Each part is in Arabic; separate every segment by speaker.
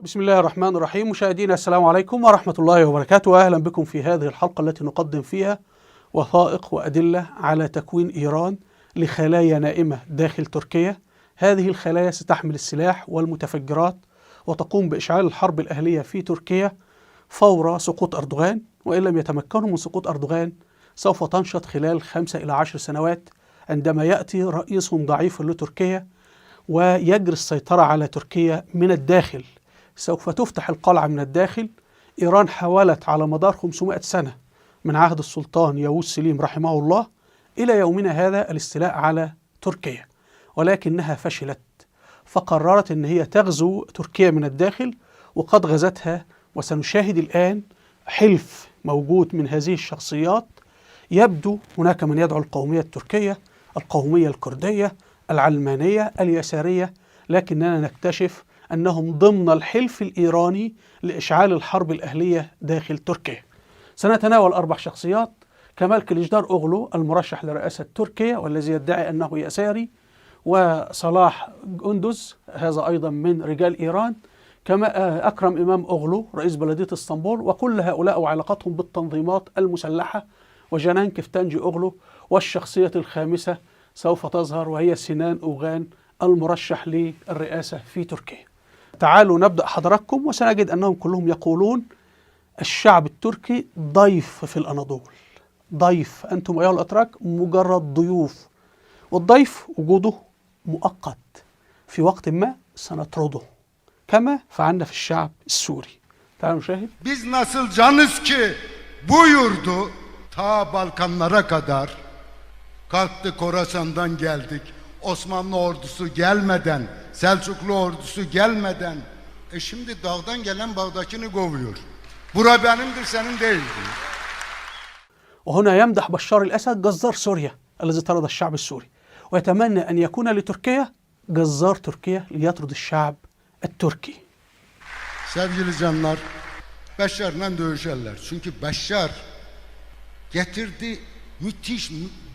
Speaker 1: بسم الله الرحمن الرحيم. مشاهدينا السلام عليكم ورحمة الله وبركاته، وأهلا بكم في هذه الحلقة التي نقدم فيها وثائق وأدلة على تكوين إيران لخلايا نائمة داخل تركيا. هذه الخلايا ستحمل السلاح والمتفجرات وتقوم بإشعال الحرب الأهلية في تركيا فور سقوط أردوغان، وإن لم يتمكنوا من سقوط أردوغان سوف تنشط خلال 5 إلى 10 سنوات عندما يأتي رئيس ضعيف لتركيا ويجري السيطرة على تركيا من الداخل. سوف تفتح القلعة من الداخل. إيران حاولت على مدار 500 سنة من عهد السلطان ياووش سليم رحمه الله إلى يومنا هذا الاستيلاء على تركيا، ولكنها فشلت، فقررت أن هي تغزو تركيا من الداخل، وقد غزتها. وسنشاهد الآن حلف موجود من هذه الشخصيات. يبدو هناك من يدعو القومية التركية، القومية الكردية، العلمانية، اليسارية، لكننا نكتشف أنهم ضمن الحلف الإيراني لإشعال الحرب الأهلية داخل تركيا. سنتناول 4 شخصيات: كمال كليجدار أوغلو المرشح لرئاسة تركيا والذي يدعي أنه يساري، وصلاح جندز هذا أيضا من رجال إيران، كما أكرم إمام أوغلو رئيس بلدية اسطنبول، وكل هؤلاء وعلاقتهم بالتنظيمات المسلحة، وجنان كفتانجي أوغلو. والشخصية الخامسة سوف تظهر وهي سنان أوغان المرشح للرئاسة في تركيا. تعالوا نبدأ حضراتكم، وسنجد أنهم كلهم يقولون الشعب التركي ضيف في الأناضول. ضيف، أنتم أيها الأتراك مجرد ضيوف، والضيف وجوده مؤقت، في وقت ما سنطرده كما فعلنا في الشعب السوري. تعالوا نشاهد.
Speaker 2: Biz nasıl canız ki bu yurdu ta Balkanlara kadar kalktık, Horasan'dan geldik. Osmanlı ordusu gelmeden, Selçuklu ordusu gelmeden, şimdi dağdan gelen bağdakini kovuyor. Bura benimdir, senin değildir.
Speaker 1: وهنا يمدح بشار الأسد جزار سوريا الذي طرد الشعب السوري، ويتمنى أن يكون لتركيا جزار تركيا ليطرد الشعب التركي.
Speaker 2: Sevgili canlar, Beşşar'la dövüşerler. Çünkü Beşşar getirdi, müthiş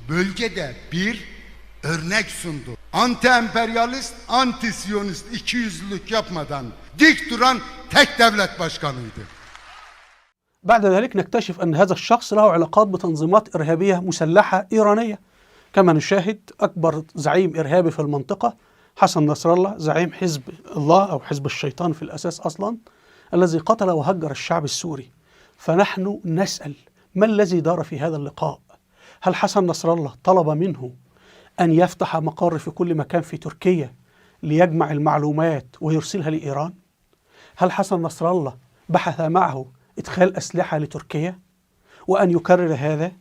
Speaker 2: bölgede bir örnek sundu. Anti-emperyalist, anti-siyonist, ikiyüzlülük yapmadan dik duran tek devlet başkanıydı.
Speaker 1: بعد ذلك نكتشف أن هذا الشخص له علاقات بتنظيمات إرهابية مسلحة إيرانية. كما نشاهد أكبر زعيم إرهابي في المنطقة حسن نصر الله، زعيم حزب الله أو حزب الشيطان في الأساس أصلا، الذي قتل وهجر الشعب السوري. فنحن نسأل: ما الذي دار في هذا اللقاء؟ هل حسن نصر الله طلب منه أن يفتح مقر في كل مكان في تركيا ليجمع المعلومات ويرسلها لإيران؟ هل حسن نصر الله بحث معه إدخال أسلحة لتركيا؟ وأن يكرر هذا،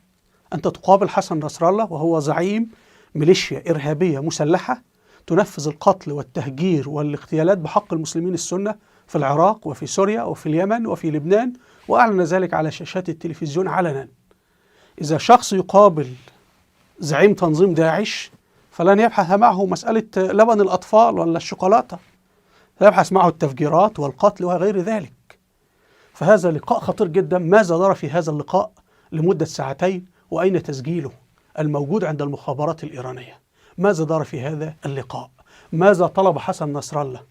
Speaker 1: أنت تقابل حسن نصر الله وهو زعيم ميليشيا إرهابية مسلحة تنفذ القتل والتهجير والاغتيالات بحق المسلمين السنة في العراق وفي سوريا وفي اليمن وفي لبنان، وأعلن ذلك على شاشات التلفزيون علنا. إذا شخص يقابل زعيم تنظيم داعش فلن يبحث معه مسألة لبن الأطفال ولا الشوكولاتة، يبحث معه التفجيرات والقتل وغير ذلك. فهذا لقاء خطير جدا. ماذا دار في هذا اللقاء لمدة 2 ساعات؟ وأين تسجيله الموجود عند المخابرات الإيرانية؟ ماذا دار في هذا اللقاء؟ ماذا طلب حسن نصر الله؟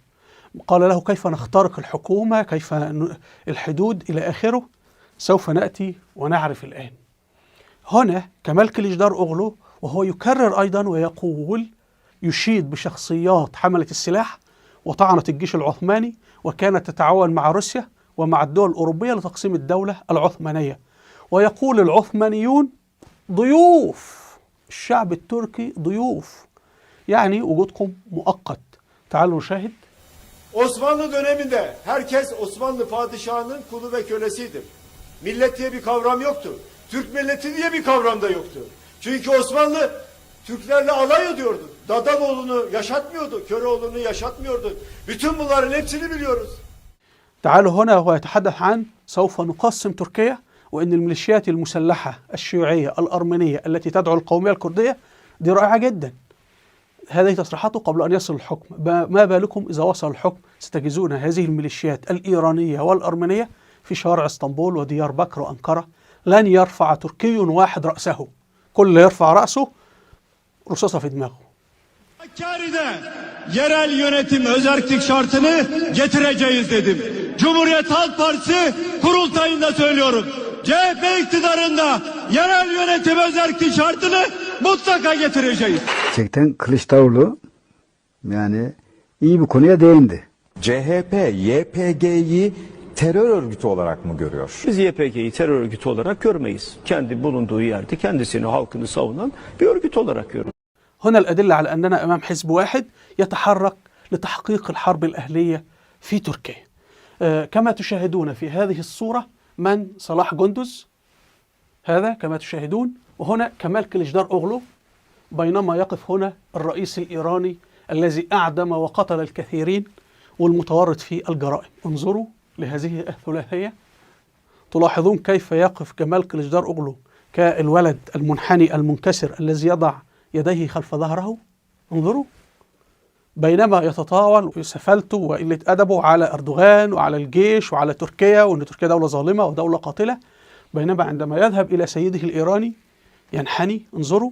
Speaker 1: قال له كيف نخترق الحكومة، كيف الحدود إلى آخره. سوف نأتي ونعرف الآن. هنا كمال كليجدار أوغلو وهو يكرر أيضا ويقول، يشيد بشخصيات حملت السلاح وطعنت الجيش العثماني وكانت تتعاون مع روسيا ومع الدول الأوروبية لتقسيم الدولة العثمانية، ويقول العثمانيون ضيوف، الشعب التركي ضيوف، يعني وجودكم مؤقت. تعالوا نشاهد.
Speaker 3: Osmanlı döneminde herkes Osmanlı padişahının kulu ve kölesidir. Millet diye bir kavram yoktu. Türk milleti diye bir kavram da yoktu. Çünkü Osmanlı Türklerle alay ediyordu. Dadaloğlu'nu yaşatmıyordu, Köroğlu'nu yaşatmıyordu. Bütün bunların hepsini biliyoruz.
Speaker 1: تعالوا هنا هو يتحدث عن سوف نقسم تركيا، وأن الميليشيات المسلحة الشيوعية الأرمينية التي تدعو القومية الكردية دي رائعة جدا. هذه تصريحاته قبل أن يصل الحكم. ما بالكم إذا وصل الحكم ستجدون هذه الميليشيات الإيرانية والأرمينية في شوارع اسطنبول وديار بكر وأنقرة. لن يرفع تركي واحد رأسه، كل يرفع رأسه رصاصة في دماغه.
Speaker 3: Hakkari'de yerel yönetim özerklik şartını getireceğiz dedim. Cumhuriyet Halk Partisi kurultayında söylüyorum. CHP iktidarında yerel yönetim özerklik şartını mutlaka getireceğiz.
Speaker 4: Gerçekten Kılıçdaroğlu yani iyi bir konuya değindi.
Speaker 5: CHP, YPG'yi terör örgütü olarak mı görüyor?
Speaker 6: Biz YPG'yi terör örgütü olarak görmeyiz. Kendi bulunduğu yerde kendisini, halkını savunan bir örgüt olarak görüyoruz.
Speaker 1: هنا الأدلة على أننا أمام حزب واحد يتحرك لتحقيق الحرب الأهلية في تركيا. كما تشاهدون في هذه الصورة من صلاح جندز هذا كما تشاهدون، وهنا كمال كليشدار أوغلو، بينما يقف هنا الرئيس الإيراني الذي أعدم وقتل الكثيرين والمتورط في الجرائم. انظروا لهذه الثلاثية، تلاحظون كيف يقف كمال كليشدار أوغلو كالولد المنحني المنكسر الذي يضع يديه خلف ظهره. انظروا، بينما يتطاول سفالته وقلة أدبه على أردوغان وعلى الجيش وعلى تركيا، وأن تركيا دولة ظالمة ودولة قاتلة، بينما عندما يذهب إلى سيده الإيراني ينحني. انظروا،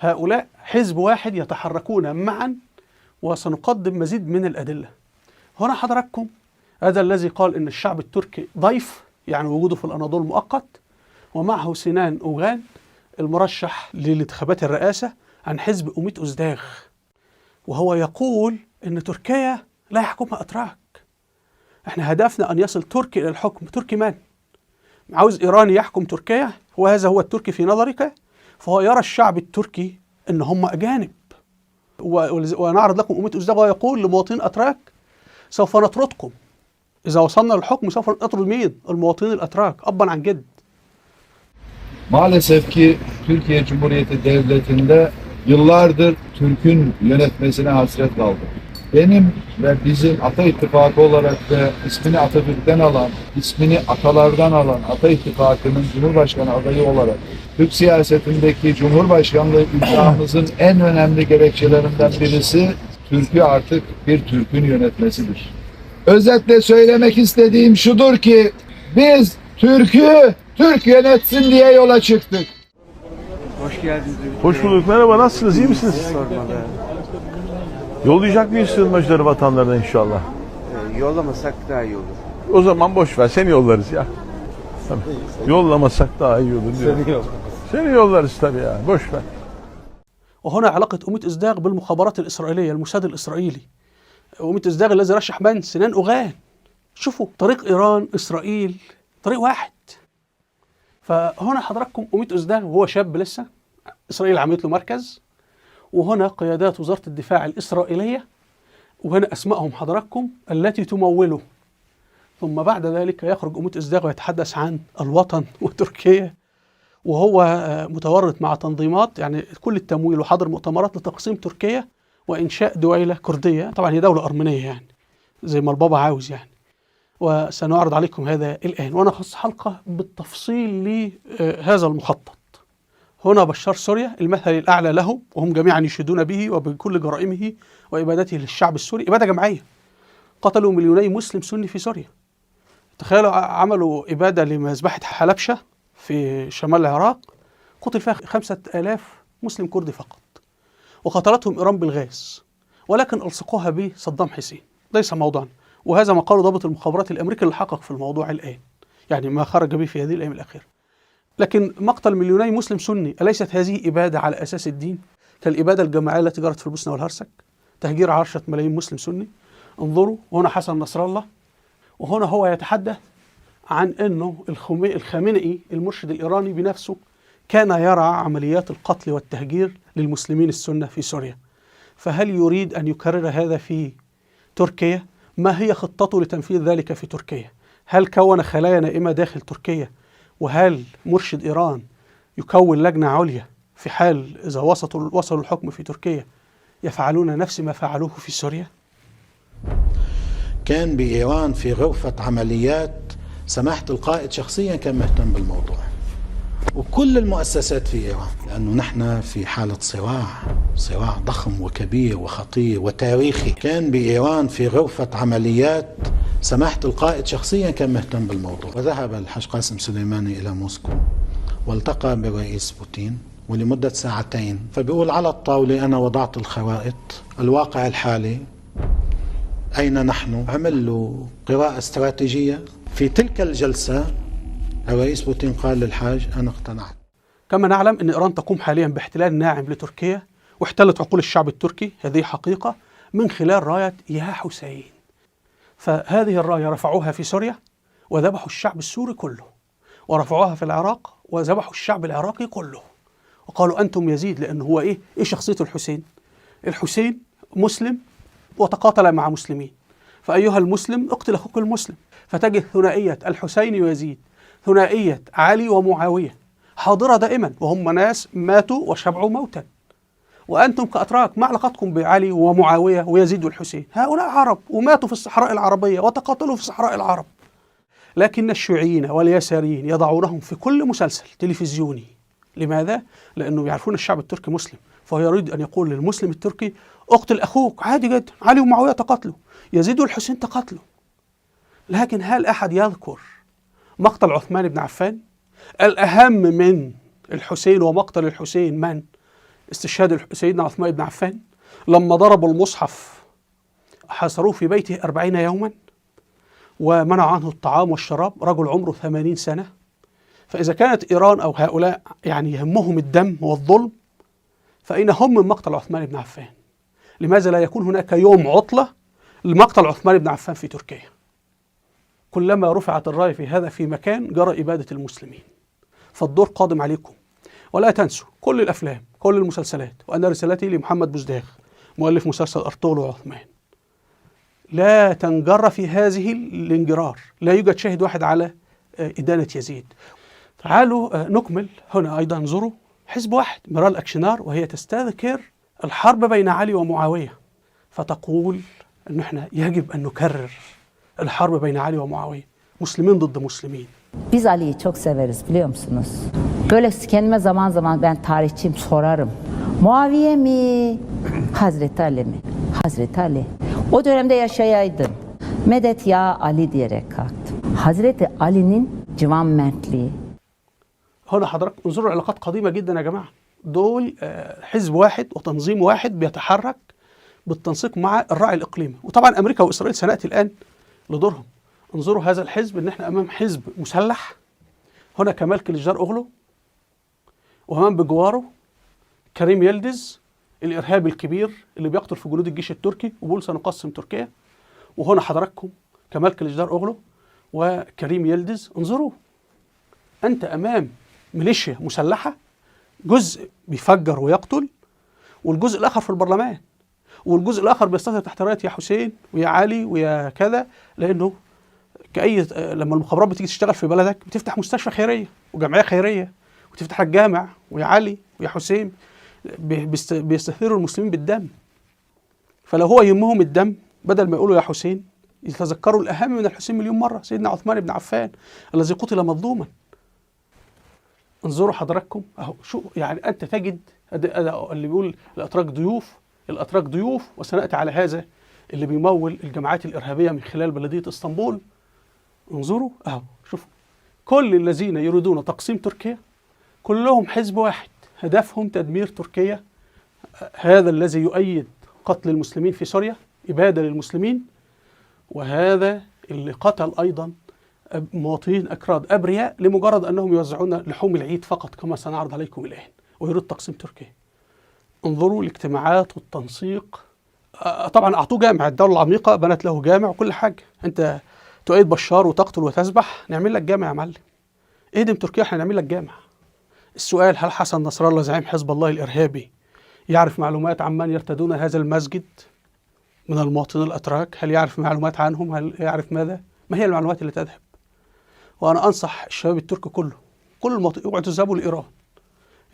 Speaker 1: هؤلاء حزب واحد يتحركون معا، وسنقدم مزيد من الأدلة. هنا حضراتكم هذا الذي قال إن الشعب التركي ضيف، يعني وجوده في الأناضول مؤقت، ومعه سنان أوغان المرشح للانتخابات الرئاسة عن حزب أميت أزداغ، وهو يقول إن تركيا لا يحكمها أتراك، إحنا هدفنا أن يصل تركي إلى الحكم. تركي من؟ عاوز إيراني يحكم تركيا؟ وهذا هو التركي في نظرك؟ فهو يرى الشعب التركي إن هم أجانب. ونعرض لكم أميت أزداغ ويقول لمواطنين أتراك سوف نطردكم إذا وصلنا للحكم، سوف نطرد مين؟ المواطنين الأتراك أبا عن جد.
Speaker 7: Maalesef ki Türkiye Cumhuriyeti Devleti'nde yıllardır Türk'ün yönetmesine hasret kaldı. Benim ve bizim Ata İttifakı olarak da ismini Atatürk'ten alan, ismini atalardan alan Ata İttifakı'nın Cumhurbaşkanı adayı olarak Türk siyasetindeki Cumhurbaşkanlığı iddiamızın en önemli gerekçelerinden birisi Türk'ü artık bir Türk'ün yönetmesidir. Özetle söylemek istediğim şudur ki biz Türk'ü Türk yönetsin diye yola çıktık.
Speaker 8: Hoş geldiniz.
Speaker 9: Hoş bulduk. Merhaba. Nasılsınız? İyi misiniz?
Speaker 8: Sormalı.
Speaker 9: Yollayacak mıyız sığınmacıları vatanlarına inşallah?
Speaker 8: Yollamasak daha iyi olur.
Speaker 9: O zaman boş ver. Seni yollarız ya. Tabii. Yollamasak daha iyi olur diyor. Seni yollarız tabii ya. Boş ver.
Speaker 1: وهنا علاقة أميت إزداغ بالمخابرات الإسرائيلية، الموساد الإسرائيلي. أميت إزداغ الذي رشح من؟ سنان أوغان. شوفوا طريق إيران إسرائيل طريق واحد. فهنا حضراتكم أميت أزداغ وهو شاب لسه، إسرائيل عملت له مركز، وهنا قيادات وزارة الدفاع الإسرائيلية، وهنا أسمائهم حضراتكم التي تموله. ثم بعد ذلك يخرج أميت إزداغ ويتحدث عن الوطن وتركيا، وهو متورط مع تنظيمات، يعني كل التمويل وحضر مؤتمرات لتقسيم تركيا وإنشاء دويلة كردية. طبعا هي دولة أرمينية يعني زي ما البابا عاوز يعني. وسنعرض عليكم هذا الآن، وأنا خص حلقة بالتفصيل لهذا المخطط. هنا بشار سوريا المثل الأعلى له، وهم جميعا يشهدون به وبكل جرائمه وإبادته للشعب السوري، إبادة جماعية. قتلوا مليوني مسلم سني في سوريا. تخيلوا عملوا إبادة لمذبحة حلبشة في شمال العراق، قتل فيها 5000 مسلم كردي فقط، وقتلتهم إيران بالغاز، ولكن ألصقوها بصدام حسين. ليس موضوعنا، وهذا ما قاله ضابط المخابرات الأمريكي اللي حقق في الموضوع الآن، يعني ما خرج به في هذه الأيام الأخيرة. لكن مقتل مليوني مسلم سني، أليست هذه إبادة على أساس الدين كالإبادة الجماعية التي جرت في البوسنة والهرسك؟ تهجير 10 ملايين مسلم سني. انظروا، وهنا حسن نصر الله، وهنا هو يتحدث عن أنه الخامنئي المرشد الإيراني بنفسه كان يرعى عمليات القتل والتهجير للمسلمين السنة في سوريا. فهل يريد أن يكرر هذا في تركيا؟ ما هي خطته لتنفيذ ذلك في تركيا؟ هل كون خلايا نائمة داخل تركيا؟ وهل مرشد إيران يكون لجنة عليا في حال إذا وصلوا الحكم في تركيا يفعلون نفس ما فعلوه في سوريا؟
Speaker 10: كان بإيران في غرفة عمليات سماحة القائد شخصيا كان مهتم بالموضوع، وكل المؤسسات في إيران، لأنه نحن في حالة صراع ضخم وكبير وخطير وتاريخي. كان بإيران في غرفة عمليات سماحة القائد شخصيا كان مهتم بالموضوع، وذهب الحاج قاسم سليماني إلى موسكو والتقى بالرئيس بوتين ولمدة ساعتين. فبيقول على الطاولة أنا وضعت الخوائط، الواقع الحالي أين نحن. عمل له قراءة استراتيجية. في تلك الجلسة الرئيس بوتين قال للحاج أنا اقتنعت.
Speaker 1: كما نعلم أن إيران تقوم حاليا باحتلال ناعم لتركيا، واحتلت عقول الشعب التركي، هذه حقيقة، من خلال راية يا حسين. فهذه الراية رفعوها في سوريا وذبحوا الشعب السوري كله، ورفعوها في العراق وذبحوا الشعب العراقي كله، وقالوا أنتم يزيد. لأنه هو إيه شخصية الحسين؟ الحسين مسلم وتقاتل مع مسلمين، فأيها المسلم اقتل أخوك المسلم. فتجد ثنائية الحسين ويزيد، ثنائية علي ومعاوية حاضرة دائما، وهم ناس ماتوا وشبعوا موتا. وأنتم كأتراك ما علاقتكم بعلي ومعاوية ويزيد والحسين؟ هؤلاء عرب وماتوا في الصحراء العربية وتقاتلوا في صحراء العرب. لكن الشيوعيين واليساريين يضعونهم في كل مسلسل تلفزيوني. لماذا؟ لأنه يعرفون الشعب التركي مسلم، فهو يريد أن يقول للمسلم التركي اقتل أخوك عادي جدا، علي ومعاوية تقاتلوا، يزيد والحسين تقاتلوا. لكن هل أحد يذكر مقتل عثمان بن عفان؟ الأهم من الحسين ومقتل الحسين من؟ استشهاد سيدنا عثمان بن عفان لما ضربوا المصحف، حاصروه في بيته 40 يوما ومنع عنه الطعام والشراب، رجل عمره 80 سنة. فإذا كانت إيران أو هؤلاء يعني يهمهم الدم والظلم، فأين هم من مقتل عثمان بن عفان؟ لماذا لا يكون هناك يوم عطلة لمقتل عثمان بن عفان في تركيا؟ كلما رفعت الراية في هذا في مكان جرى إبادة المسلمين. فالدور قادم عليكم، ولا تنسوا كل الأفلام كل المسلسلات. وأنا رسالتي لمحمد بوزداغ مؤلف مسلسل أرطغرل وعثمان، لا تنجر في هذه الانجرار، لا يوجد شاهد واحد على إدانة يزيد. تعالوا نكمل هنا أيضا. انظروا حزب واحد ميرال أكشنار وهي تستذكر الحرب بين علي ومعاوية، فتقول أن احنا يجب أن نكرر الحرب بين علي ومعاوية، مسلمين ضد مسلمين.
Speaker 11: Biz Ali'yi çok severiz biliyor musunuz? Böyle kendime zaman zaman ben tarihçiyim sorarım. Muaviye mi? Hazreti Ali mi? Hazreti Ali. O dönemde yaşayaydın. Medet ya Ali diyerek kalktım. Hazreti Ali'nin civan mertliği.
Speaker 1: هنا حضرتك انظروا علاقات قديمة جدا يا جماعة. دول حزب واحد وتنظيم واحد بيتحرك بالتنسيق مع الراعي الإقليمي. وطبعا أمريكا وإسرائيل سنأتي الآن لدورهم. انظروا هذا الحزب، ان احنا امام حزب مسلح. هنا كمال كليجدار اوغلو، وامام بجواره كريم يلدز الارهابي الكبير اللي بيقتل في جنود الجيش التركي وبيقول سنقسم تركيا. وهنا حضراتكم كمال كليجدار اوغلو وكريم يلدز. انظروا، انت امام ميليشيا مسلحه، جزء بيفجر ويقتل والجزء الاخر في البرلمان، والجزء الاخر بيستتر تحت رايه يا حسين ويا علي ويا كذا. لانه كأي لما المخابرات بتيجي تشتغل في بلدك بتفتح مستشفى خيرية وجمعية خيرية وتفتح لك جامع، ويا علي ويا حسين بيستثيروا المسلمين بالدم. فلو هو يهمهم الدم بدل ما يقولوا يا حسين يتذكروا الأهم من الحسين مليون مرة، سيدنا عثمان بن عفان الذي قتل مظلوما. انظروا حضراتكم اهو، شو يعني انت تجد اللي بيقول الأتراك ضيوف، الأتراك ضيوف، وسنأتي على هذا اللي بيمول الجماعات الإرهابية من خلال بلدية اسطنبول. انظروا اهو، شوفوا كل الذين يريدون تقسيم تركيا كلهم حزب واحد، هدفهم تدمير تركيا. هذا الذي يؤيد قتل المسلمين في سوريا، إبادة للمسلمين، وهذا اللي قتل أيضا مواطنين أكراد أبرياء لمجرد أنهم يوزعون لحوم العيد فقط كما سنعرض عليكم الآن، ويريد تقسيم تركيا. انظروا الاجتماعات والتنسيق. طبعا أعطوه جامع، الدولة العميقة بنت له جامع وكل حاجة. أنت تؤيد بشار وتقتل وتذبح، نعمل لك جامع يا معلم. اهدم تركيا احنا نعمل لك جامع. السؤال، هل حسن نصر الله زعيم حزب الله الإرهابي يعرف معلومات عن من يرتدون هذا المسجد من المواطنين الأتراك؟ هل يعرف معلومات عنهم؟ هل يعرف ماذا؟ ما هي المعلومات اللي تذهب؟ وأنا أنصح الشباب التركي كله، كل المواطنين اوعوا تذهبوا لإيران.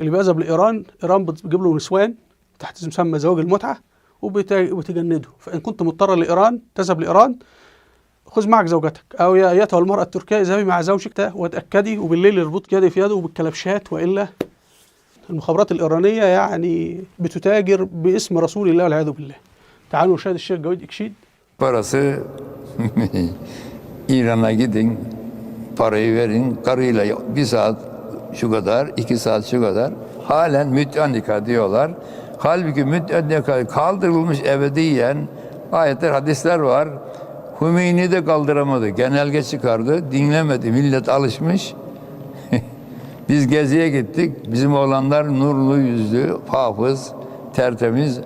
Speaker 1: اللي بيذهب لإيران، إيران بتجيب له نسوان تحت مسمى زواج المتعة وبتجنده. فإن كنت مضطر لإيران تذهب لإيران، خذ معك زوجتك، أو يا أيتها المرأة التركية اذهبي مع زوجك وتأكدي، وبالليل اربط يدي في يده وبالكلبشات، وإلا المخابرات الإيرانية يعني بتتاجر باسم رسول الله والعياذ بالله. تعالوا نشاهد الشيخ جويد إكشيد.
Speaker 12: Parası İran'a gidin, parayı verin, karıyla 1 saat şu kadar, 2 saat şu kadar, halen mütennika diyorlar. Halbuki mütennika kaldırılmış ebediyen ayetler, hadisler var. Hümeyni de kaldıramadı. Genelge çıkardı. Dinlemedi. Millet alışmış. Biz geziye gittik. Bizim oğlanlar nurlu yüzlü, hafız, tertemiz.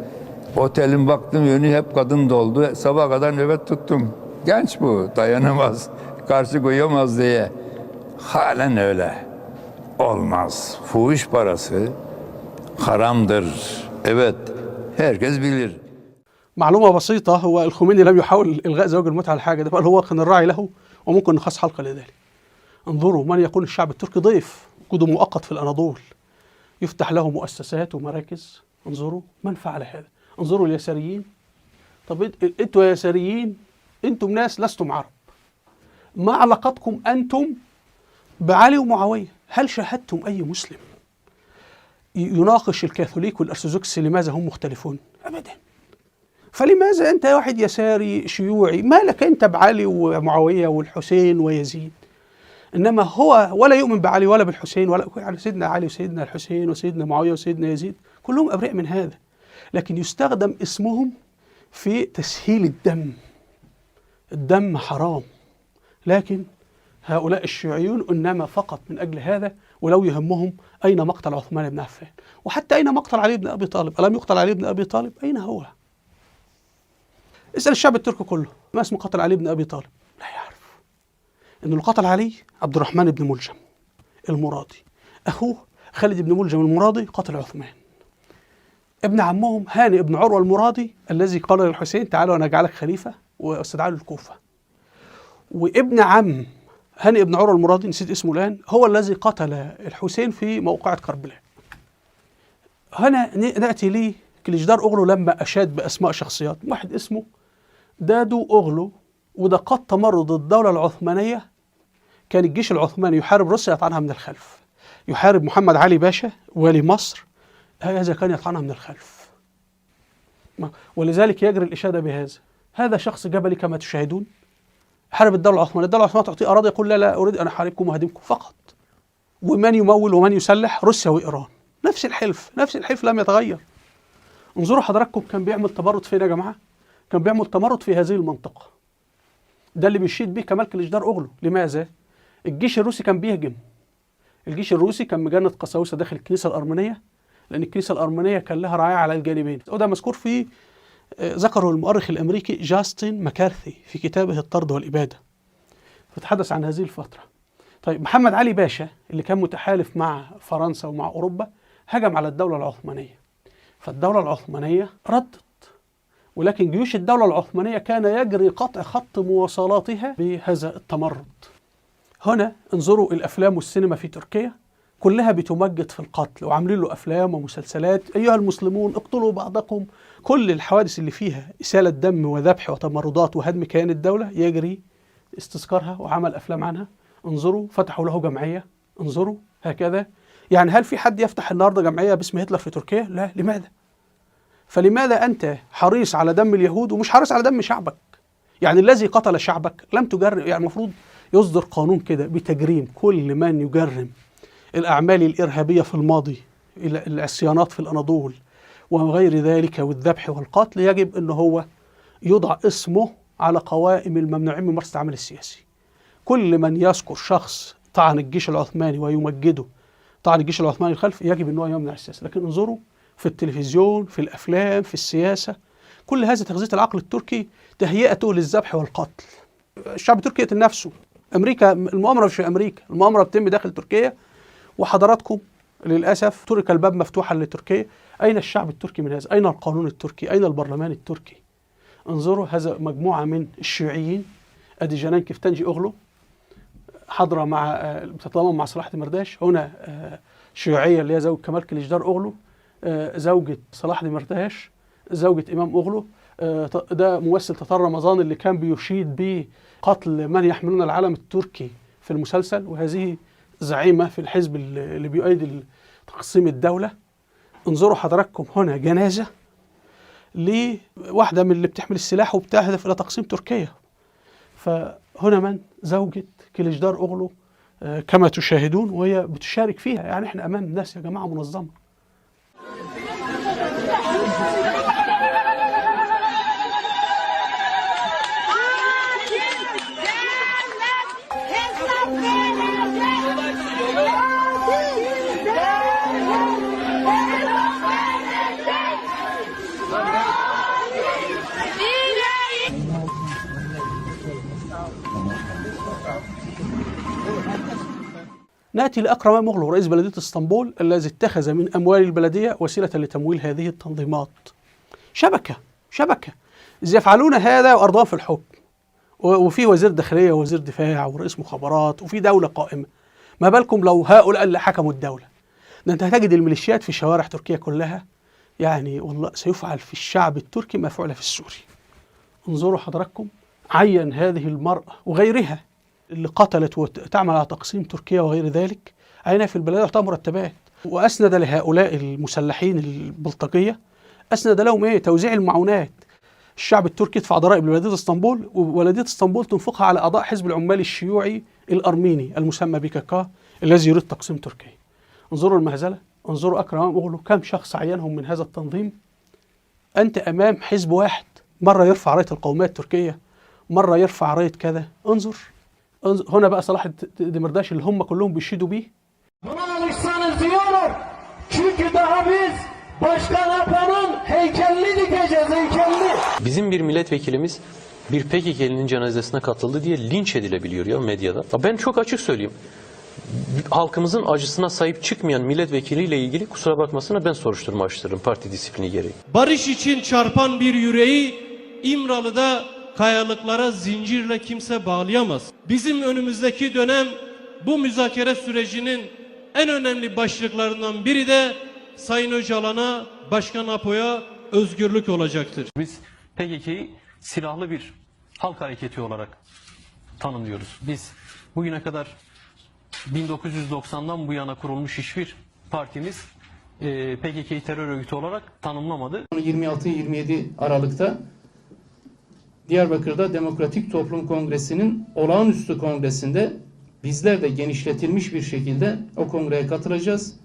Speaker 12: Otelin baktım yönü hep kadın doldu. Sabaha kadar nöbet tuttum. Genç bu. Dayanamaz. Karşı koyamaz diye. Halen öyle. Olmaz. Fuhuş parası haramdır. Evet. Herkes bilir.
Speaker 1: معلومة بسيطة، هو الخميني لم يحاول إلغاء زواج المتعة لحاجة، ده بل هو كان الراعي له، وممكن نخص حلقة لذلك. انظروا من يكون الشعب التركي ضيف وجوده مؤقت في الأناضول، يفتح له مؤسسات ومراكز. انظروا من فعل هذا. انظروا اليساريين. طب انتوا يا يساريين انتم ناس لستم عرب. ما علاقتكم أنتم بعلي ومعاوية؟ هل شاهدتم أي مسلم يناقش الكاثوليك والأرثوذكس لماذا هم مختلفون؟ أبدا. فلماذا أنت واحد يساري شيوعي ما لك أنت بعلي ومعاوية والحسين ويزيد؟ إنما هو ولا يؤمن بعلي ولا بالحسين ولا يعني سيدنا علي وسيدنا الحسين وسيدنا معاوية وسيدنا يزيد كلهم أبرياء من هذا، لكن يستخدم اسمهم في تسهيل الدم. الدم حرام، لكن هؤلاء الشيوعيون إنما فقط من أجل هذا، ولو يهمهم أين مقتل عثمان بن عفان، وحتى أين مقتل علي بن أبي طالب. ألم يقتل علي بن أبي طالب؟ أين هو؟ اسأل الشعب التركي كله ما اسم قتل علي بن أبي طالب، لا يعرف. إنه اللي قتل علي عبد الرحمن بن ملجم المرادي، أخوه خالد بن ملجم المرادي قتل عثمان. ابن عمهم هاني بن عروة المرادي الذي قال للحسين تعالوا أنا أجعلك خليفة واستدعى له الكوفة. وابن عم هاني بن عروة المرادي نسيت اسمه الآن هو الذي قتل الحسين في موقعة كربلاء. هنا نأتي لي كليجدار أوغلو لما أشاد بأسماء شخصيات. واحد اسمه دادو أوغلو، وده قد تمرد الدولة العثمانية. كان الجيش العثماني يحارب روسيا يطعنها من الخلف، يحارب محمد علي باشا والي مصر، هذا كان يطعنها من الخلف، ولذلك يجري الإشادة بهذا. هذا شخص جبلي كما تشاهدون، حارب الدولة العثمانية. الدولة العثمانية تعطيه أراضي، يقول لا أريد أن أحاربكم وأهدمكم فقط. ومن يمول ومن يسلح؟ روسيا وإيران. نفس الحلف لم يتغير. انظروا حضراتكم كان بيعمل تمرد فين يا جماعة؟ كان بيعمل تمرد في هذه المنطقة. ده اللي بيشيد به كمال كليجدار أوغلو. لماذا؟ الجيش الروسي كان بيهجم. الجيش الروسي كان مجند قساوسة داخل الكنيسة الأرمنية، لأن الكنيسة الأرمنية كان لها رعاية على الجانبين، وده مذكور في ذكره المؤرخ الأمريكي جاستن مكارثي في كتابه الطرد والإبادة، فتحدث عن هذه الفترة. طيب محمد علي باشا اللي كان متحالف مع فرنسا ومع أوروبا هجم على الدولة العثمانية، فالدولة العثمانية ردت، ولكن جيوش الدولة العثمانية كان يجري قطع خط مواصلاتها بهذا التمرد. هنا انظروا الأفلام والسينما في تركيا كلها بتمجد في القتل، وعاملين له أفلام ومسلسلات، أيها المسلمون اقتلوا بعضكم. كل الحوادث اللي فيها إسالة دم وذبح وتمردات وهدم كيان الدولة يجري استذكارها وعمل أفلام عنها. انظروا فتحوا له جمعية، انظروا هكذا. يعني هل في حد يفتح النهارده جمعية باسم هتلر في تركيا؟ لا. لماذا؟ فلماذا أنت حريص على دم اليهود ومش حريص على دم شعبك؟ يعني الذي قتل شعبك لم تجرم، يعني المفروض يصدر قانون كده بتجريم كل من يجرم الأعمال الإرهابية في الماضي، العصيانات في الأناضول وغير ذلك والذبح والقتل، يجب أنه هو يوضع اسمه على قوائم الممنوعين من ممارسة العمل السياسي. كل من يذكر شخص طعن الجيش العثماني ويمجده، طعن الجيش العثماني الخلف، يجب أنه يمنع السياسة. لكن انظروا في التلفزيون، في الأفلام، في السياسة، كل هذا تغذية العقل التركي، تهيئته للذبح والقتل. الشعب التركي يقتل نفسه. أمريكا، المؤامرة مش في أمريكا، المؤامرة بتتم داخل تركيا، وحضراتكم للأسف ترك الباب مفتوحا لتركيا. أين الشعب التركي من هذا؟ أين القانون التركي؟ أين البرلمان التركي؟ انظروا هذا مجموعة من الشيوعيين. أدي جنان كفتنجي أوغلو حضرة مع بتتضامن مع صلاح دمرداش. هنا شيوعية اللي هي زوج كمال كليجدار أوغلو، زوجة صلاح دمرداش، زوجة إمام أوغلو. ده ممثل تتار رمضان اللي كان بيشيد بقتل من يحملون العلم التركي في المسلسل، وهذه زعيمة في الحزب اللي بيؤيد تقسيم الدولة. انظروا حضراتكم هنا جنازة لواحدة من اللي بتحمل السلاح وبتهدف إلى تقسيم تركيا. فهنا من زوجة كليجدار أوغلو كما تشاهدون، وهي بتشارك فيها. يعني احنا أمام ناس يا جماعة منظمة. نأتي لأكرم إماموغلو رئيس بلدية اسطنبول الذي اتخذ من أموال البلدية وسيلة لتمويل هذه التنظيمات. شبكة إذا يفعلون هذا وأرضهم في الحكم، وفي وزير داخلية ووزير دفاع ورئيس مخابرات وفي دولة قائمة، ما بالكم لو هؤلاء اللي حكموا الدولة؟ ده أنت هتجد الميليشيات في شوارع تركيا كلها. يعني والله سيفعل في الشعب التركي ما فعل في السوري. انظروا حضراتكم، عين هذه المرأة وغيرها اللي قتلت وتعمل على تقسيم تركيا وغير ذلك، عينها في البلاد يعطيها مرتبات، وأسند لهؤلاء المسلحين البلطجية، أسند لهم توزيع المعونات. الشعب التركي يدفع ضرائب لبلدية اسطنبول، وبلدية اسطنبول تنفقها على أعضاء حزب العمال الشيوعي الأرميني المسمى بكاكا الذي يريد تقسيم تركيا. انظروا المهزلة، انظروا أكرم إماموغلو كم شخص عينهم من هذا التنظيم. أنت أمام حزب واحد، مرة يرفع راية القومية التركية، مرة يرفع راية كذا. انظر هنا بقى صلاح ديمرداش اللي هم كلهم بيشيدوا بيه.
Speaker 13: Bizim bir milletvekilimiz bir PKK'linin cenazesine katıldı diye linç edilebiliyor ya medyada. Ben çok açık söyleyeyim. Halkımızın acısına sahip çıkmayan milletvekiliyle ilgili kusura bakmasına ben soruşturma açtırırım parti disiplini gereği.
Speaker 14: Barış için çarpan bir yüreği İmralı'da kayalıklara zincirle kimse bağlayamaz. Bizim önümüzdeki dönem bu müzakere sürecinin en önemli başlıklarından biri de Sayın Öcalan'a, Başkan Apo'ya özgürlük olacaktır.
Speaker 13: Biz PKK'yı silahlı bir halk hareketi olarak tanımlıyoruz. Biz bugüne kadar 1990'dan bu yana kurulmuş hiçbir partimiz PKK'yı terör örgütü olarak tanımlamadı.
Speaker 15: 26-27 Aralık'ta Diyarbakır'da Demokratik Toplum Kongresi'nin olağanüstü kongresinde bizler de genişletilmiş bir şekilde o kongreye katılacağız.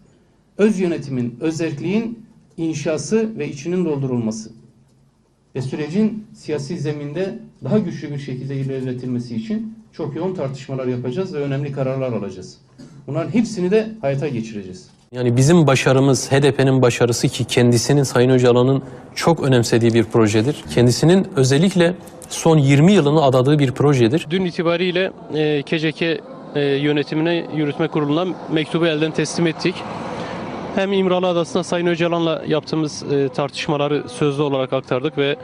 Speaker 15: Öz yönetimin, özerkliğin inşası ve içinin doldurulması ve sürecin siyasi zeminde daha güçlü bir şekilde ilerletilmesi için çok yoğun tartışmalar yapacağız ve önemli kararlar alacağız. Bunların hepsini de hayata geçireceğiz.
Speaker 13: Yani bizim başarımız, HDP'nin başarısı ki kendisinin Sayın Öcalan'ın çok önemsediği bir projedir. Kendisinin özellikle son 20 yılını adadığı bir projedir.
Speaker 14: Dün itibariyle KCK yönetimine, yürütme kuruluna mektubu elden teslim ettik. Hem İmralı Adası'na Sayın Öcalan'la yaptığımız tartışmaları sözlü olarak aktardık ve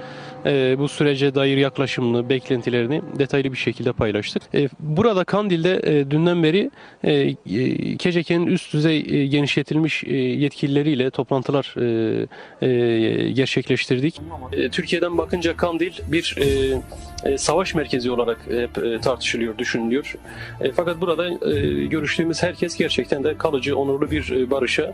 Speaker 14: bu sürece dair yaklaşımını, beklentilerini detaylı bir şekilde paylaştık. Burada Kandil'de dünden beri KCK'nin üst düzey genişletilmiş yetkilileriyle toplantılar gerçekleştirdik. Türkiye'den bakınca Kandil bir savaş merkezi olarak tartışılıyor, düşünülüyor. Fakat burada görüştüğümüz herkes gerçekten de kalıcı, onurlu bir barışa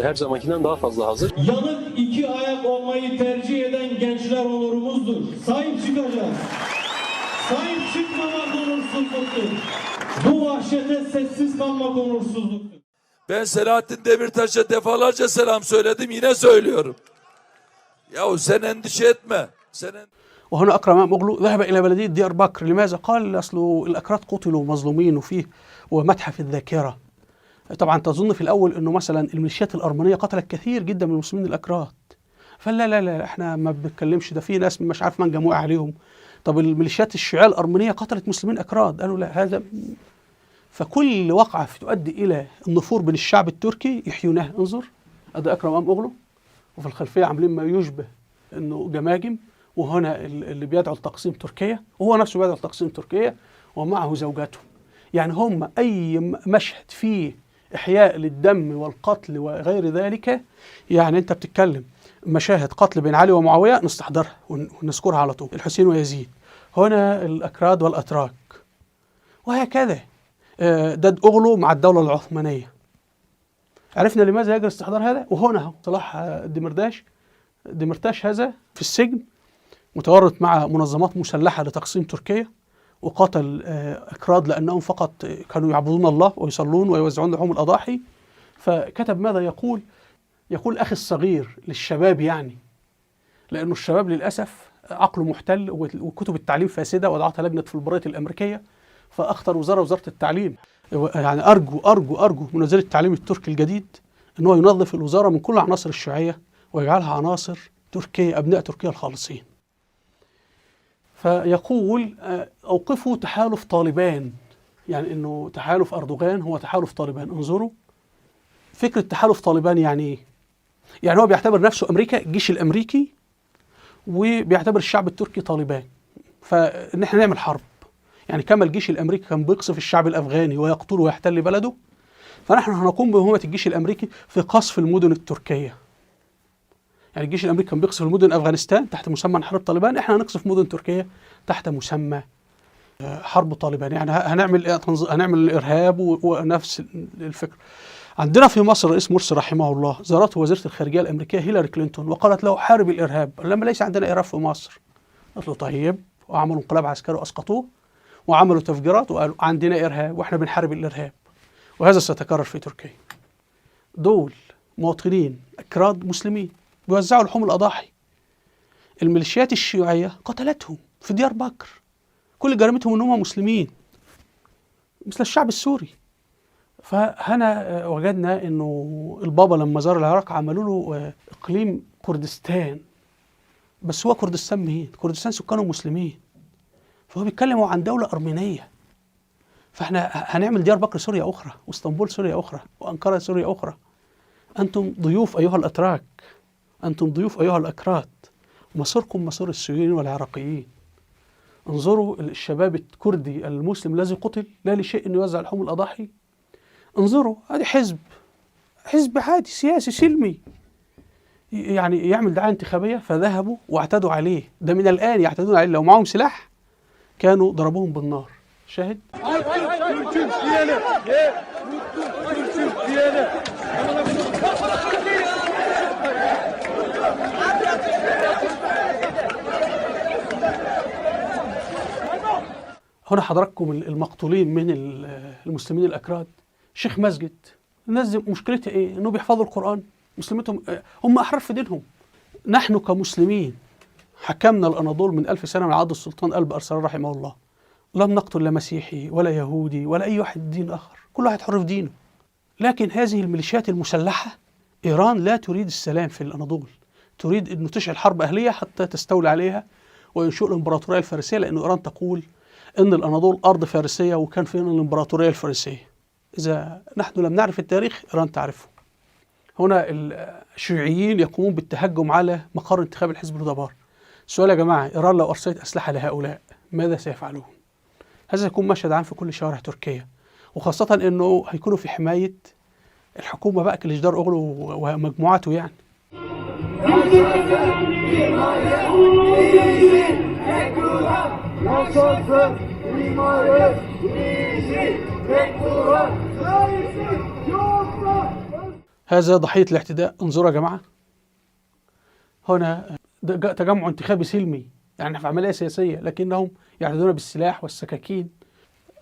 Speaker 14: her zamankinden daha fazla hazır. Yanık iki ayak olmayı tercih eden gençler onurumuzdur. Sahip çıkacağız. Sahip çıkmamak onursuzluktur. Bu vahşete sessiz kalmak onursuzluktur.
Speaker 16: Ben Selahattin Demirtaş'a defalarca selam söyledim, yine söylüyorum. Yahu sen endişe etme.
Speaker 1: وهنا أكرم إماموغلو ذهب إلى بلدية ديار بكر. لماذا؟ قال أصل الأكراد قتلوا مظلومين وفيه ومتحف الذاكرة. طبعا تظن في الأول أنه مثلا الميليشيات الأرمنية قتلت كثير جدا من المسلمين الأكراد، فلا لا لا احنا ما بنتكلمش، ده في ناس مش عارف من جموع عليهم. طب الميليشيات الشيوعية الأرمنية قتلت مسلمين أكراد، قالوا لا هذا. فكل وقعة تؤدي إلى النفور بين الشعب التركي يحيونها. انظر هذا أكرم إماموغلو، وفي الخلفية عاملين ما يشبه أنه جماجم، وهنا اللي بيدعو لتقسيم تركيا، وهو نفسه بيدعو لتقسيم تركيا ومعه زوجاته. يعني هم أي مشهد فيه إحياء للدم والقتل وغير ذلك، يعني أنت بتتكلم مشاهد قتل بين علي ومعاوية نستحضرها ونذكرها على طول، الحسين ويزيد، هنا الأكراد والأتراك، وهكذا. دد أغلو مع الدولة العثمانية. عرفنا لماذا يجري استحضار هذا؟ وهنا صلاح ديمرتاش هذا في السجن متورط مع منظمات مسلحة لتقسيم تركيا، وقاتل أكراد لأنهم فقط كانوا يعبدون الله ويصلون ويوزعون لحوم الأضاحي. فكتب ماذا يقول؟ يقول أخي الصغير للشباب، يعني لأنه الشباب للأسف عقله محتل وكتب التعليم فاسدة وضعتها لجنة فولبرايت الأمريكية، فأخطر وزارة التعليم. يعني أرجو من وزير التعليم التركي الجديد أنه ينظف الوزارة من كل عناصر الشيوعية ويجعلها عناصر تركية، أبناء تركيا الخالصين. فيقول أوقفوا تحالف طالبان يعني انه تحالف اردوغان هو تحالف طالبان. انظروا فكرة تحالف طالبان يعني ايه؟ يعني هو بيعتبر نفسه امريكا، الجيش الامريكي، وبيعتبر الشعب التركي طالبان، فان احنا نعمل حرب. يعني كما الجيش الامريكي كان بيقصف الشعب الافغاني ويقتله ويحتل بلده، فنحن هنقوم بمهمة الجيش الامريكي في قصف المدن التركية. يعني الجيش الامريكي كان بيقصف المدن افغانستان تحت مسمى حرب طالبان، احنا هنقصف مدن تركيا تحت مسمى حرب طالبان. يعني هنعمل الارهاب ونفس الفكره. عندنا في مصر الرئيس مرسي رحمه الله زارته وزيره الخارجيه الامريكيه هيلاري كلينتون وقالت له حارب الارهاب، لما ليس عندنا ارهاب في مصر. قالت له طيب، وعملوا انقلاب عسكري واسقطوه، وعملوا تفجيرات وقالوا عندنا ارهاب واحنا بنحارب الارهاب. وهذا سيتكرر في تركيا. دول مواطنين اكراد مسلمين بيوزعوا لحوم الاضاحي. الميليشيات الشيوعيه قتلتهم في ديار بكر، كل جريمتهم ان هم مسلمين مثل الشعب السوري. فهنا وجدنا انه البابا لما زار العراق عملوا له اقليم كردستان، بس هو كردستان مين؟ كردستان سكانه مسلمين، فهو بيتكلموا عن دولة أرمينية. فاحنا هنعمل ديار بكر سوريا أخرى، واسطنبول سوريا أخرى، وأنقرة سوريا أخرى. أنتم ضيوف أيها الأتراك، أنتم ضيوف أيها الأكراد، مصيركم مصير السوريين والعراقيين. انظروا الشباب الكردي المسلم الذي قتل لا لشيء انه يوزع لحوم الاضاحي. انظروا، هذه حزب عادي سياسي سلمي، يعني يعمل دعايه انتخابيه، فذهبوا واعتدوا عليه. ده من الان يعتدون عليه، لو معهم سلاح كانوا ضربوهم بالنار. شاهد. هنا حضراتكم المقتولين من المسلمين الأكراد، شيخ مسجد. الناس دي مشكلتها إيه؟ إنه بيحفظوا القرآن، مسلمتهم هم أحرار في دينهم. نحن كمسلمين حكمنا الأناضول من 1000 سنة من عهد السلطان قلب أرسلان رحمه الله، لم نقتل لا مسيحي ولا يهودي ولا أي واحد دين آخر، كل واحد حر في دينه. لكن هذه الميليشيات المسلحة، إيران لا تريد السلام في الأناضول، تريد أن تشعل حرب أهلية حتى تستولي عليها وينشئ الإمبراطورية الفارسية، لأن إيران تقول إن الأناضول أرض فارسية وكان فينا الإمبراطورية الفارسية. إذا نحن لم نعرف التاريخ، إيران تعرفه. هنا الشيوعيين يقومون بالتهجم على مقر انتخاب الحزب الهدبار. السؤال يا جماعة، إيران لو أرسلت أسلحة لهؤلاء ماذا سيفعلون؟ هذا يكون مشهد عام في كل شوارع تركيا، وخاصة أنه هيكونوا في حماية الحكومة بقى كليجدار أوغلو ومجموعاته يعني. هذا ضحية الاعتداء. انظروا يا جماعة، هنا تجمع انتخابي سلمي، يعني في عملية سياسية، لكنهم يعتدون بالسلاح والسكاكين.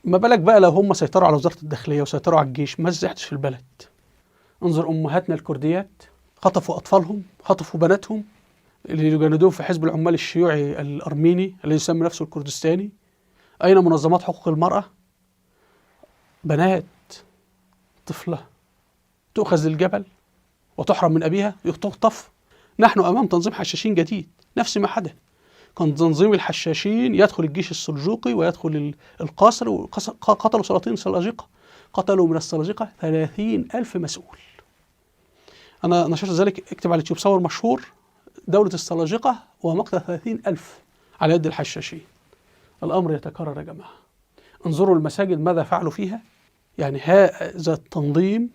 Speaker 1: ما بالك بقى لو هم سيطروا على وزارة الداخلية وسيطروا على الجيش، ماذا سيحدث في البلد؟ انظر أمهاتنا الكرديات خطفوا أطفالهم، خطفوا بناتهم اللي يجندوهم في حزب العمال الشيوعي الأرميني الذي يسمي نفسه الكردستاني. أين منظمات حقوق المرأة؟ بنات، طفلة تؤخذ للجبل وتحرم من أبيها وتخطف. نحن أمام تنظيم حشاشين جديد، نفس ما حدث. كان تنظيم الحشاشين يدخل الجيش السلجوقي ويدخل القصر، وقتلوا سلاطين السلاجقة، قتلوا من السلاجقة 30,000 مسؤول. أنا نشرت ذلك، اكتب على اليوتيوب صور مشهور دولة السلاجقة ومقتل 30,000 على يد الحشاشين. الأمر يتكرر يا جماعة. انظروا المساجد ماذا فعلوا فيها. يعني هذا التنظيم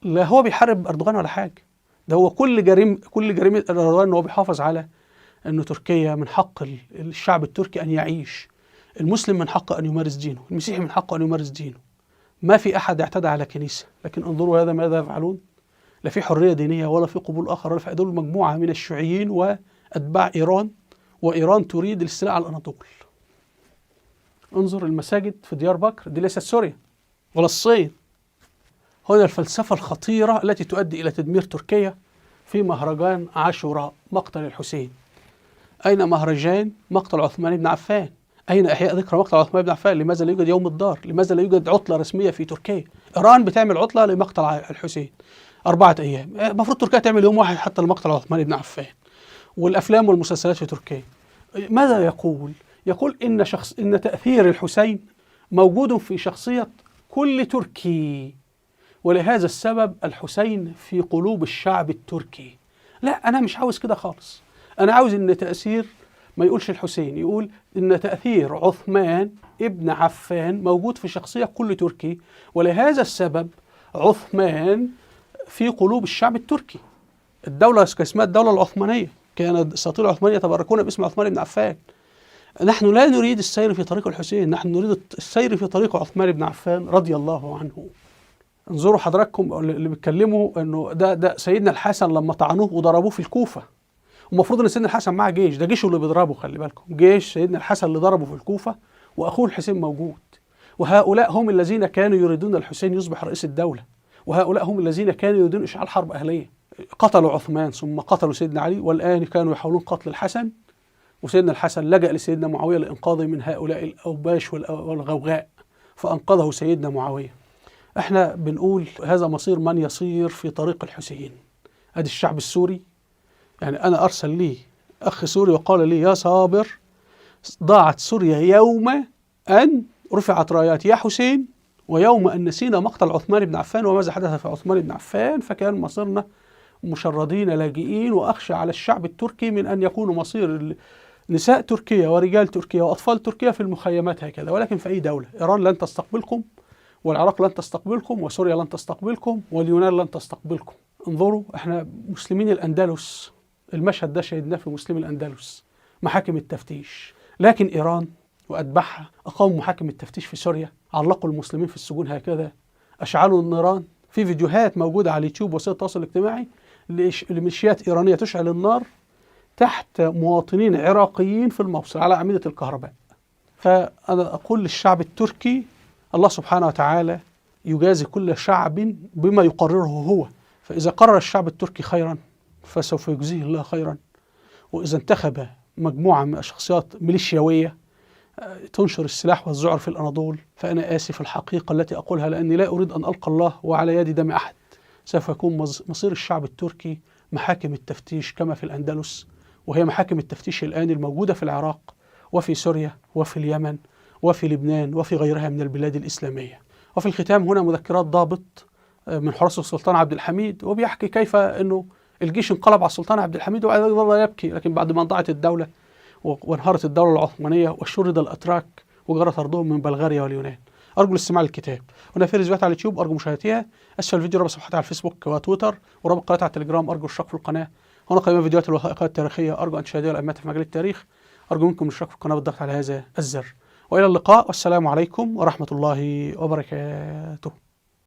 Speaker 1: لا هو بيحارب أردوغان ولا حاجة، ده هو كل جريمة أردوغان إنه هو بيحافظ على أنه تركيا من حق الشعب التركي أن يعيش، المسلم من حقه أن يمارس دينه، المسيحي من حقه أن يمارس دينه. ما في أحد اعتدى على كنيسة، لكن انظروا هذا ماذا يفعلون. لا في حرية دينية ولا في قبول آخر ولا في. دول مجموعة من الشيوعيين وأتباع إيران، وإيران تريد الاستيلاء على الأناضول. انظر المساجد في ديار بكر، دي ليست سوريا ولا الصين. هنا الفلسفة الخطيرة التي تؤدي إلى تدمير تركيا في مهرجان عاشوراء، مقتل الحسين. أين مهرجان مقتل عثمان بن عفان؟ أين إحياء ذكرى مقتل عثمان بن عفان؟ لماذا لا يوجد يوم الدار؟ لماذا لا يوجد عطلة رسمية في تركيا؟ إيران بتعمل عطلة لمقتل الحسين 4 أيام، المفروض تركيا تعمل يوم واحد حتى لمقتل عثمان بن عفان. والأفلام والمسلسلات في تركيا ماذا يقول؟ يقول إن تأثير الحسين موجود في شخصية كل تركي، ولهذا السبب الحسين في قلوب الشعب التركي. لا، أنا مش عاوز كده خالص. أنا عاوز إن تأثير، ما يقولش الحسين، يقول إن تأثير عثمان ابن عفان موجود في شخصية كل تركي، ولهذا السبب عثمان في قلوب الشعب التركي. الدولة اسمها الدولة العثمانية، كان الأساطير العثمانية يتبركون باسم عثمان بن عفان. نحن لا نريد السير في طريق الحسين، نحن نريد السير في طريق عثمان بن عفان رضي الله عنه. انظروا حضراتكم اللي بيتكلموا انه ده سيدنا الحسن لما طعنوه وضربوه في الكوفة، ومفروض ان سيدنا الحسن معاه جيش، ده جيشه اللي بيضربه، خلي بالكم، جيش سيدنا الحسن اللي ضربه في الكوفة واخوه الحسين موجود. وهؤلاء هم الذين كانوا يريدون الحسين يصبح رئيس الدولة، وهؤلاء هم الذين كانوا يريدون اشعال حرب اهلية. قتلوا عثمان ثم قتلوا سيدنا علي، والان كانوا يحاولون قتل الحسن، وسيدنا الحسن لجأ لسيدنا معاوية لإنقاذه من هؤلاء الأوباش والغوغاء، فأنقذه سيدنا معاوية. احنا بنقول هذا مصير من يصير في طريق الحسين. ادي الشعب السوري، يعني انا ارسل لي اخ سوري وقال لي: يا صابر، ضاعت سوريا يوم ان رفعت رايات يا حسين، ويوم ان نسينا مقتل عثمان بن عفان وماذا حدث في عثمان بن عفان، فكان مصيرنا مشردين لاجئين. واخشى على الشعب التركي من ان يكون مصير نساء تركيا ورجال تركيا واطفال تركيا في المخيمات هكذا. ولكن في اي دوله، ايران لن تستقبلكم، والعراق لن تستقبلكم، وسوريا لن تستقبلكم، واليونان لن تستقبلكم. انظروا، احنا مسلمين الأندلس، المشهد ده شهدناه في مسلمي الأندلس، محاكم التفتيش. لكن إيران وأتباعها أقاموا محاكم التفتيش في سوريا، علقوا المسلمين في السجون هكذا، أشعلوا النيران. في فيديوهات موجودة على اليوتيوب وسائل التواصل الاجتماعي لميليشيات إيرانية تشعل النار تحت مواطنين عراقيين في الموصل على أعمدة الكهرباء. فأنا أقول للشعب التركي: الله سبحانه وتعالى يجازي كل شعب بما يقرره هو، فإذا قرر الشعب التركي خيرا فسوف يجزيه الله خيرا، وإذا انتخب مجموعة من الشخصيات ميليشياوية تنشر السلاح والذعر في الأناضول، فأنا آسف الحقيقة التي أقولها، لأني لا أريد أن ألقى الله وعلى يدي دم أحد. سوف يكون مصير الشعب التركي محاكم التفتيش كما في الأندلس، وهي محاكم التفتيش الآن الموجودة في العراق وفي سوريا وفي اليمن وفي لبنان وفي غيرها من البلاد الإسلامية. وفي الختام هنا مذكرات ضابط من حراس السلطان عبد الحميد، وبيحكي كيف أنه الجيش انقلب على السلطان عبد الحميد وظل يبكي، لكن بعد ما انضاعت الدولة وانهارت الدولة العثمانية وشرد الأتراك وجرى طردهم من بلغاريا واليونان. أرجو الاستماع للكتاب. هنا في فيديوهات على اليوتيوب أرجو مشاهدتها. أسفل الفيديو رابط صفحتي على الفيسبوك وتويتر، ورابط قناتي على التليجرام، أرجو الاشتراك في القناة. هنا قائمة فيديوهات الوثائقيات التاريخية، أرجو أن تشاهدوها الأئمة في مجال التاريخ. أرجو منكم الاشتراك في القناة بالضغط على هذا الزر. وإلى اللقاء، والسلام عليكم ورحمة الله وبركاته.